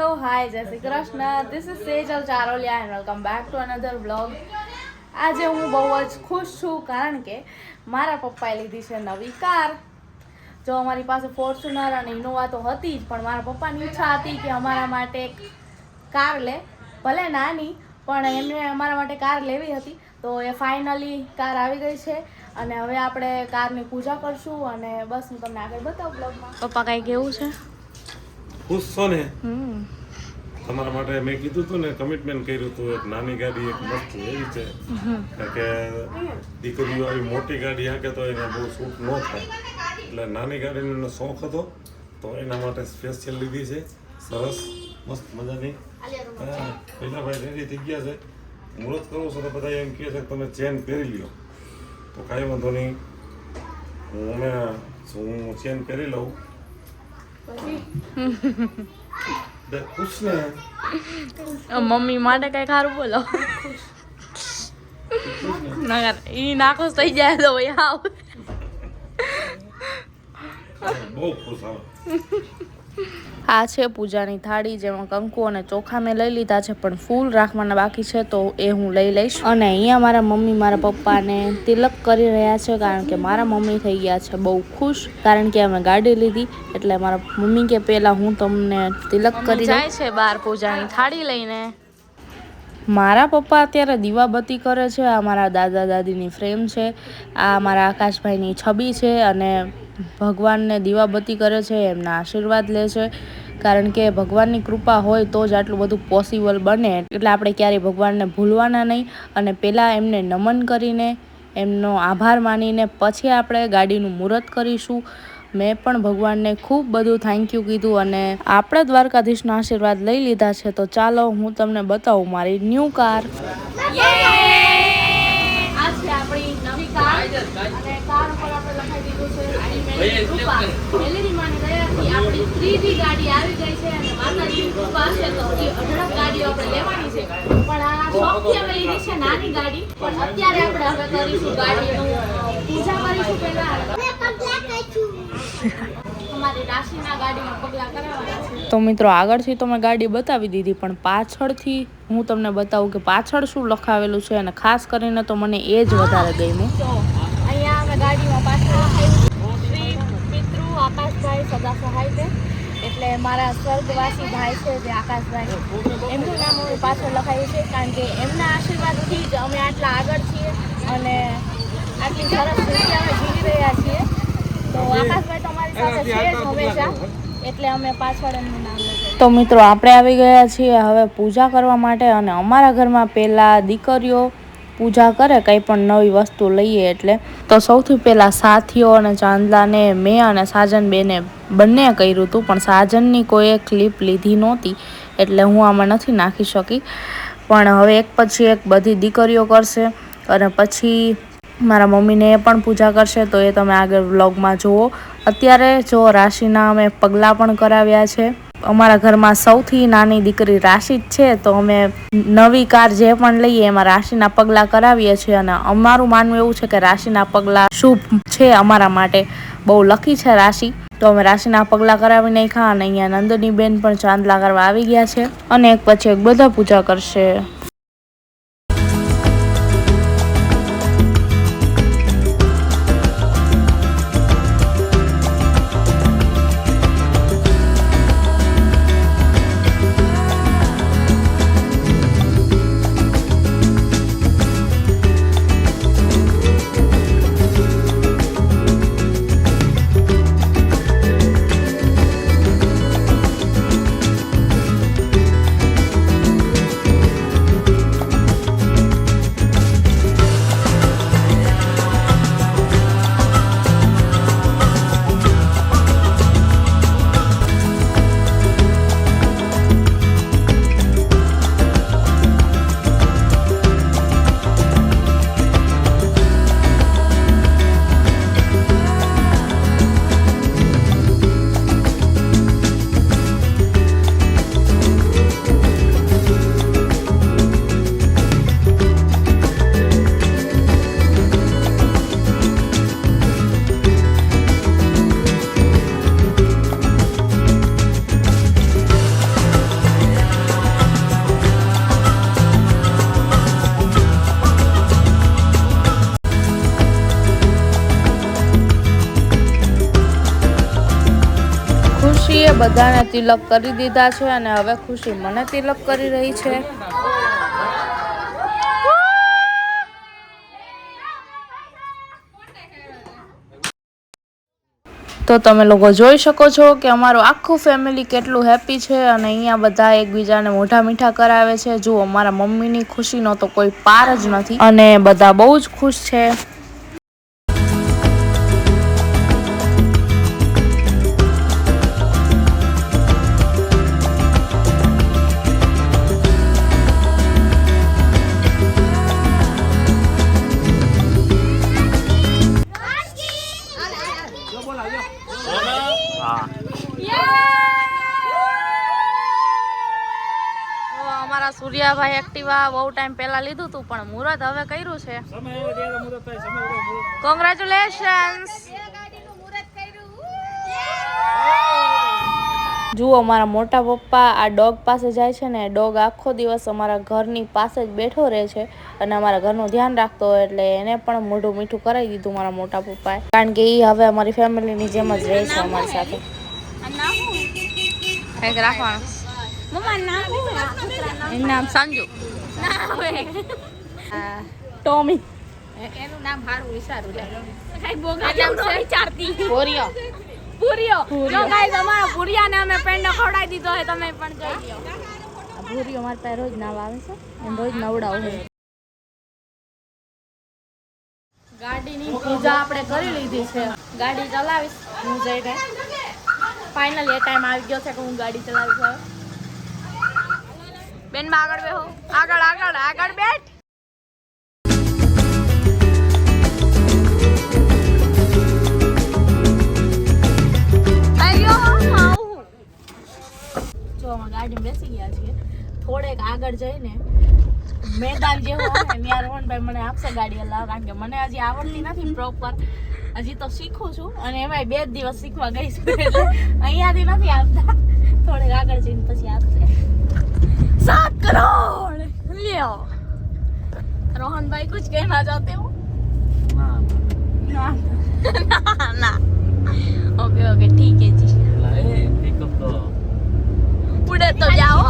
Hello hi જય Shri Krishna. This is Sejal Charoliya and welcome back to another vlog. આજે હું બહુ જ ખુશ છું કારણ કે મારા પપ્પાએ લીધી છે નવી કાર. જો અમારી પાસે ફોર્ચ્યુનર અને ઇનોવા તો હતી જ, પણ મારા પપ્પાની ઈચ્છા હતી કે અમારા માટે એક કાર લે, ભલે નાની પણ એમને અમારા માટે કાર લેવી હતી. તો એ ફાઇનલી કાર આવી ગઈ છે અને હવે આપણે કારની પૂજા કરશું અને બસ હું તમને આગળ બતાવું બ્લોગમાં. પપ્પા કાંઈ કેવું છે? ખુશ છો ને? તમારા માટે મેં કીધું હતું ને, કમિટમેન્ટ કર્યું હતું એક નાની ગાડી એક મસ્ત એવી છે, કારણ કે દીકરીઓ આવી મોટી ગાડી હાકે તો એને બહુ સૂટ ન થાય, એટલે નાની ગાડીનો શોખ હતો તો એના માટે સ્પેશિયલ લીધી છે. સરસ મસ્ત મજાની. પહેલા ભાઈ રેડી થઈ ગયા છે, મુહૂર્ત કરવું છે તો બધા એમ કહે છે કે તમે ચેન પહેરી લ્યો, તો કાંઈ વાંધો નહીં, હું ચેન પહેરી લઉં. ખુશ ને? મમ્મી માટે કઈ ખારું બોલો. ના ઈ નાખુશ થઈ જાય તો ભાઈ આવ બહુ ખુશ આવે. આ છે પૂજાની થાળી, જેમાં કંકુ અને ચોખા મેં લઈ લીધા છે, પણ ફૂલ રાખવાના બાકી છે તો એ હું લઈ લઈશ. અને અહીંયા મારા મમ્મી મારા પપ્પાને તિલક કરી રહ્યા છે, કારણ કે મારા મમ્મી થઈ ગયા છે બહુ ખુશ, કારણ કે અમે ગાડી લીધી. એટલે મારા મમ્મી કે પહેલા હું તમને તિલક કરી જાય છે બહાર પૂજાની થાળી લઈને. મારા પપ્પા અત્યારે દીવાબત્તી કરે છે. આ મારા દાદા દાદીની ફ્રેમ છે, આ મારા આકાશભાઈની છબી છે અને ભગવાનને દીવાબત્તી કરે છે, એમના આશીર્વાદ લે છે, કારણ કે ભગવાનની કૃપા હોય તો જ આટલું બધું પોસિબલ બને. એટલે આપણે ક્યારેય ભગવાનને ભૂલવાના નહીં અને પહેલાં એમને નમન કરીને એમનો આભાર માનીને પછી આપણે ગાડીનું મુહૂર્ત કરીશું. મેં પણ ભગવાનને ખૂબ બધું થેન્ક યુ કીધું અને આપણે દ્વારકાધીશના આશીર્વાદ લઈ લીધા છે. તો ચાલો હું તમને બતાવું મારી ન્યૂ કાર. આ છે આપણી નવી કાર અને કાર ઉપર આપણે લખાઈ દીધું છે એલઈડી માની દયાથી આપણી 3D ગાડી આવી ગઈ છે અને માતાજીની કૃપા છે તો એ અઢળક ગાડીઓ આપણે લેવાની છે. પણ આ શોખથી અમે લીધી છે નાની ગાડી, પણ અત્યારે આપણે હવે કરીશું ગાડીનું પૂજા કરીશું. પહેલા અમારી રાશિના ગાડીમાં પગલા કરાવવાના છે. તો મિત્રો આગળથી તો મેં ગાડી બતાવી દીધી, પણ પાછળથી હું તમને બતાવું કે પાછળ શું લખાવેલું છે અને ખાસ કરીને તો મને એ જ વધારે ગમ્યું. તો અહીંયા અમે ગાડીમાં પાછળ લખાવ્યું શ્રી પિતૃ આકાશભાઈ સદા સહાય છે, એટલે મારા સ્વર્ગવાસી ભાઈ છે જે આકાશભાઈ, એમનું નામ અમે પાછળ લખાવ્યું છે, કારણ કે એમના આશીર્વાદથી જ અમે આટલા આગળ છીએ અને આટલી સરસ રીતે અમે જીવી રહ્યા છીએ. તો આકાશભાઈ તમારી સાથે છે જ હંમેશા, એટલે અમે પાછળ એમનું નામ લખ્યું. તો મિત્રો આપણે આવી ગયા છીએ હવે પૂજા કરવા માટે, અને અમારા ઘરમાં પહેલાં દીકરીઓ પૂજા કરે કંઈ પણ નવી વસ્તુ લઈએ એટલે. તો સૌથી પહેલાં સાથીઓ અને ચાંદલાને મેં અને સાજન બેને બંને કર્યું હતું, પણ સાજનની કોઈએ ક્લિપ લીધી નહોતી એટલે હું આમાં નથી નાખી શકી. પણ હવે એક પછી એક બધી દીકરીઓ કરશે અને પછી મારા મમ્મીને એ પણ પૂજા કરશે, તો એ તમે આગળ વ્લોગમાં જુઓ. અત્યારે જો રાશિના અમે પગલાં પણ કરાવ્યા છે. અમારા ઘરમાં સૌથી નાની દીકરી રાશિ જ છે, તો અમે નવી કાર જે પણ લઈએ એમાં રાશિના પગલાં કરાવીએ છીએ અને અમારું માનવું એવું છે કે રાશિના પગલાં શુભ છે અમારા માટે, બહુ લકી છે રાશિ. તો અમે રાશિના પગલાં કરાવી નાખ્યા અને અહીંયા નંદની બેન પણ ચાંદલા કરવા આવી ગયા છે અને એક પછી એક બધા પૂજા કરશે. બધાને તિલક કરી દીધા છે અને હવે ખુશી મને તિલક કરી રહી છે. તો તમે લોકો જોઈ શકો છો કે અમારું આખું ફેમિલી કેટલું હેપી છે અને અહીંયા બધા એકબીજાને મોઢા મીઠા કરાવે છે. જુઓ મારા મમ્મીની ખુશીનો તો કોઈ પાર જ નથી અને બધા બહુ જ ખુશ છે. અમારા સૂર્યાભાઈ એક્ટિવા બહુ ટાઈમ પહેલા લીધું હતું પણ મુહૂર્ત હવે કર્યું છે. કોંગ્રેચ્યુલેશન્સ. જુઓ મારા મોટા પપ્પા આ ડોગ પાસે જાય છે ને ડોગ આખો દિવસ અમારા ઘરની પાસે જ બેઠો રહે છે અને અમારા ઘરનું ધ્યાન રાખતો હોય એટલે એને પણ મોઢું મીઠું કરાવી દીધું મારા મોટા પપ્પાએ, કારણ કે એ હવે અમારી ફેમિલીની જેમ જ રહે છે અમારી સાથે. કંઈક રાખવાનું. એનું નામ સંજુ. ટોમી. એનું નામ સારું વિચારું લે. કઈ બોગા જેમ નો વિચારતી. પૂરિયો. પૂરિયો. જો ગાઈસ અમારા પૂરિયાને અમે પેંડો ખવડાવી દીધો છે, તમે પણ જોઈ લો. આ પૂરિયો મારા પાસે રોજ નાવા આવે છે, એમ રોજ નવડાવું છે. ગાડીની પૂજા આપણે કરી લીધી છે. ગાડી ચલાવીશ હું જઈને. ફાઇનલી એ ટાઈમ આવી ગયો છે કે હું ગાડી ચલાવીશ હવે. બેન માં આગળ બેહો. આગળ આગળ આગળ બેઠ. જો અમે ગાડીમાં બેસી ગયા છીએ. થોડેક આગળ જઈને મેદાન જેવું હોય ને ત્યાં રોહનભાઈ મને આપશે ગાડી હલાવવા, કારણ કે મને હજી આવડતી નથી પ્રોપર. હજી તો શીખું છું અને એમાંય 2 દિવસ શીખવા ગઈ છું એટલે અહીંયાથી નથી આપતા. થોડેક આગળ જઈને પછી આપશે. 7 करोड़ લ્યો. रोहन भाई कुछ कहना चाहते हो? ना ना ना. ओके ओके ठीक है जी. पिकअप तो उड़े तो जाओ.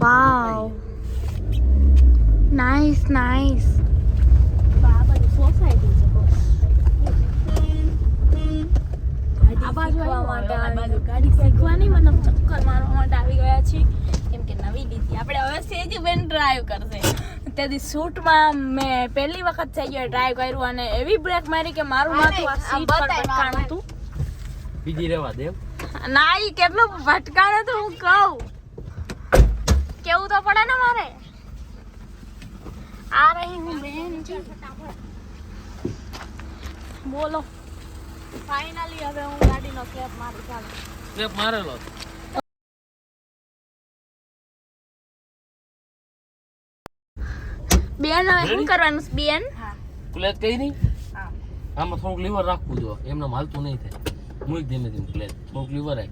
वाव नाइस नाइस. बाबा की सोसाइटी છે આ બાજુ ગાડી શીખવાની મતલબ ચક્કર મારવા માટે આવી ગયા છીએ, કેમ કે નવી લીધી આપણે. હવે સેજ બેન ડ્રાઈવ કરશે. તેથી શૂટમાં મેં પહેલી વખત થઈ ગયો ડ્રાઈવ કર્યું અને એવી બ્રેક મારી કે મારું માથું આ સીટ પર ભટકાણું હતું. બીજી રહેવા દે ના. ઈ કેટલું ભટકાણું હતું હું કહું. કેવું તો પડે ને મારે. આ રહી હું બેન જી. બોલો. ફાઇનલી હવે હું ગાડીનો સ્લેપ મારું. ચાલો સ્લેપ મારેલો. બેન હવે શું કરવાનું છે બેન? ક્લેચ કઈ નહીં. આમાં થોડુંક લીવર રાખવું જો, એમને હાલતું નહીં થાય. મૂક ધીમે ધીમે ક્લેચ. થોડુંક લીવર આય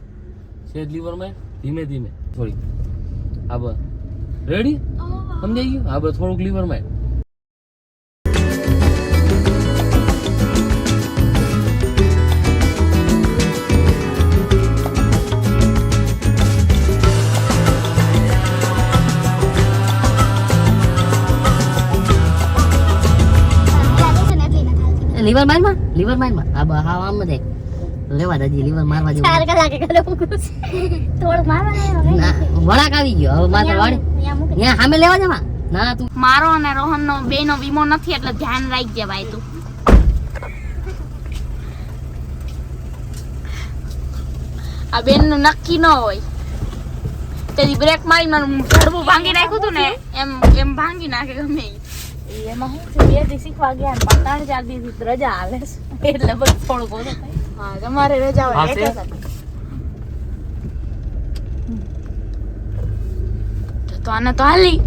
સેજ લીવર માં ધીમે ધીમે થોડી. હા બસ રેડી સમજાઈ ગયું. હા બસ થોડુંક લીવર માં. લીવર મારમાં આ હા આમ દે લેવા દાદી લીવર મારવા જેવું 4 કલાકે કરે થોડું મારવા ના વળાક આવી ગયો. હવે માથે વાળી અહીંયા સામે લેવા જવા ના. તું મારો અને રોહનનો બેનો વીમો નથી એટલે ધ્યાન રાખજે ભાઈ તું. આ બેનનું નક્કી ન હોય. તેની બ્રેક મારી મને ઝડબું ભાંગી નાખ્યું હતું ને એમ ભાંગી નાખે ગમે એમાં. હું 2 દી શીખવા ગયા ને 3-4 દી રજા હાલે એટલે બધું થોડુંક ઓછું થાય. હા તમારે રજા હોય તો આને તો હાલી